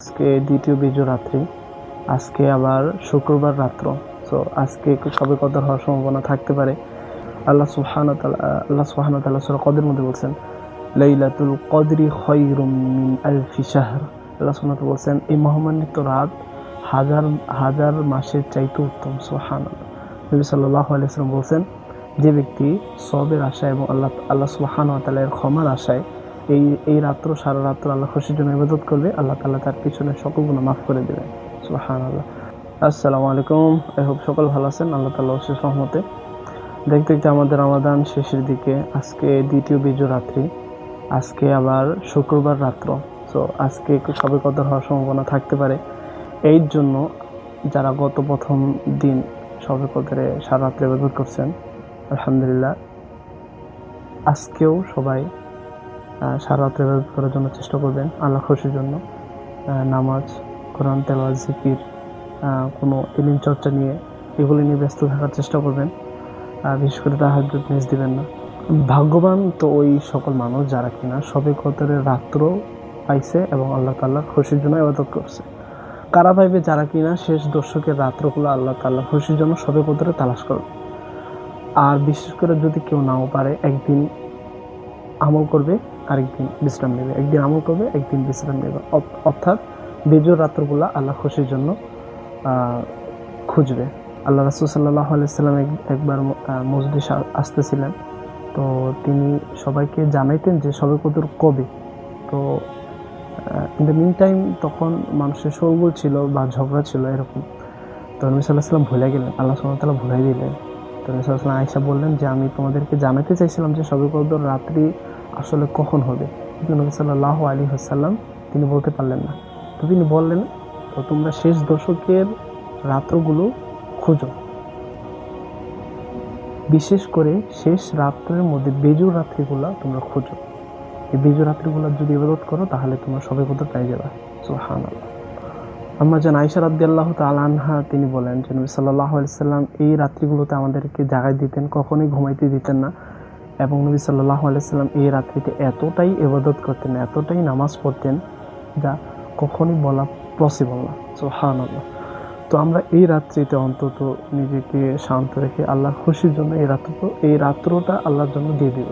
আজকে দ্বিতীয় বিজয় রাত্রি, আজকে আবার শুক্রবার রাত্র। সো আজকে সবে কদর হওয়ার সম্ভাবনা থাকতে পারে। আল্লাহ সুবহানাহু ওয়া তাআলা সূরা কদরের মধ্যে বলছেন, লাইলাতুল কদরি খায়রুম মিন আলফি শাহর। আল্লাহ সুবহানাহু ওয়া তাআলা বলছেন, এই মহামান্বিত রাত হাজার হাজার মাসের চাইতে উত্তম। সুবহানাল্লাহ। নবী সাল্লাল্লাহু আলাইহি ওয়াসাল্লাম বলছেন, যে ব্যক্তি সবের আশায় এবং আল্লাহ সুবহানাহু ওয়া তাআলার ক্ষমার আশায় এই রাত্র সারা রাত্র আল্লাহ খুশির জন্য ইবাদত করবে, আল্লাহ তাআলা তার পিছনে সকল গুনাহ মাফ করে দেবেন। সুবহানাল্লাহ। আসসালামু আলাইকুম। আই হোপ সকল ভালো আছেন আল্লাহ তাআলার অশেষ রহমতে। দেখতে দেখতে আমাদের রমাদান শেষের দিকে। আজকে দ্বিতীয় বিজয় রাত্রি, আজকে আবার শুক্রবার রাত্র। সো আজকে সবে কদর হওয়ার সম্ভাবনা থাকতে পারে। এই জন্য যারা গত প্রথম দিন সবে কদরে সারা রাত্রে ইবাদত করছেন, আলহামদুলিল্লাহ, আজকেও সবাই সারা রাত্রে ইবাদত করার জন্য চেষ্টা করবেন আল্লাহ খুশির জন্য। নামাজ, কোরআন তেলাওয়াত, জিকির, কোনো ইলম চর্চা নিয়ে এগুলো নিয়ে ব্যস্ত থাকার চেষ্টা করবেন। বিশেষ করে তাহাজ্জুদ মিস দিবেন না। ভাগ্যবান তো ওই সকল মানুষ যারা কিনা সবে কদরের রাত্র পাইছে এবং আল্লাহ তাআলার খুশির জন্য ইবাদত করছে। কারা পাইবে? যারা কিনা শেষ দশকের রাত্রগুলো আল্লাহ তাআলার খুশির জন্য সবে কদরে তালাশ করবে। আর বিশেষ করে যদি কেউ নাও পারে, একদিন আমল করবে, আরেকদিন বিশ্রাম নেবে, একদিন আমল করবে, একদিন বিশ্রাম নেবে। অর্থাৎ বিজয় রাত্রগুলা আল্লাহ খুশির জন্য খুঁজবে। আল্লাহ রাসূল সাল্লাল্লাহু আলাইহি ওয়াসাল্লাম একবার মজলিসে আসতেছিলেন, তো তিনি সবাইকে জানাইতেন যে সবে কদর কবে। তো ইন দ্য মিন টাইম তখন মানুষের শোরগোল ছিল বা ঝগড়া ছিল এরকম। তো নবী সাল্লাল্লাহু আলাইহি ওয়াসাল্লাম ভুলে গেলেন, আল্লাহ সুবহানাহু ওয়া তাআলা ভুলাই দিলেন। তো নবী সাল্লাল্লাহু আলাইহি ওয়াসাল্লাম আয়েশা বললেন যে আমি তোমাদেরকে জানাতে চাইছিলাম যে সবে কদর রাত্রি আসলে কখন হবে, কিন্তু নবী সাল্লাল্লাহু আলাইহি ওয়াসাল্লাম তিনি বলতে পারলেন না। তো তিনি বললেন, তো তোমরা শেষ দশকের রাত্রগুলো খোঁজো, বিশেষ করে শেষ রাত্রের মধ্যে বেজুর রাত্রিগুলা তোমরা খোঁজো। এই বেজুর রাত্রিগুলা যদি ইবাদত করো তাহলে তোমরা সবে কদর পেয়ে যাবে। সুবহানাল্লাহ। আম্মা জান আয়েশা রাদিয়াল্লাহু তাআলা আনহা তিনি বলেন যে নবী সাল্লাল্লাহু আলাইহি ওয়াসাল্লাম এই রাত্রিগুলোতে আমাদেরকে জাগাই দিতেন, কখনোই ঘুমাইতে দিতেন না। এবং নবী সাল্লাল্লাহু আলাইহি ওয়াসাল্লাম এই রাত্রিতে এতটাই ইবাদত করতেন, এতটাই নামাজ পড়তেন, যা কখনোই বলা পসিবল না। সুবহানাল্লাহ। তো আমরা এই রাত্রিতে অন্তত নিজেকে শান্ত রেখে আল্লাহর খুশির জন্য এই রাত্রটা আল্লাহর জন্য দিয়ে দিব।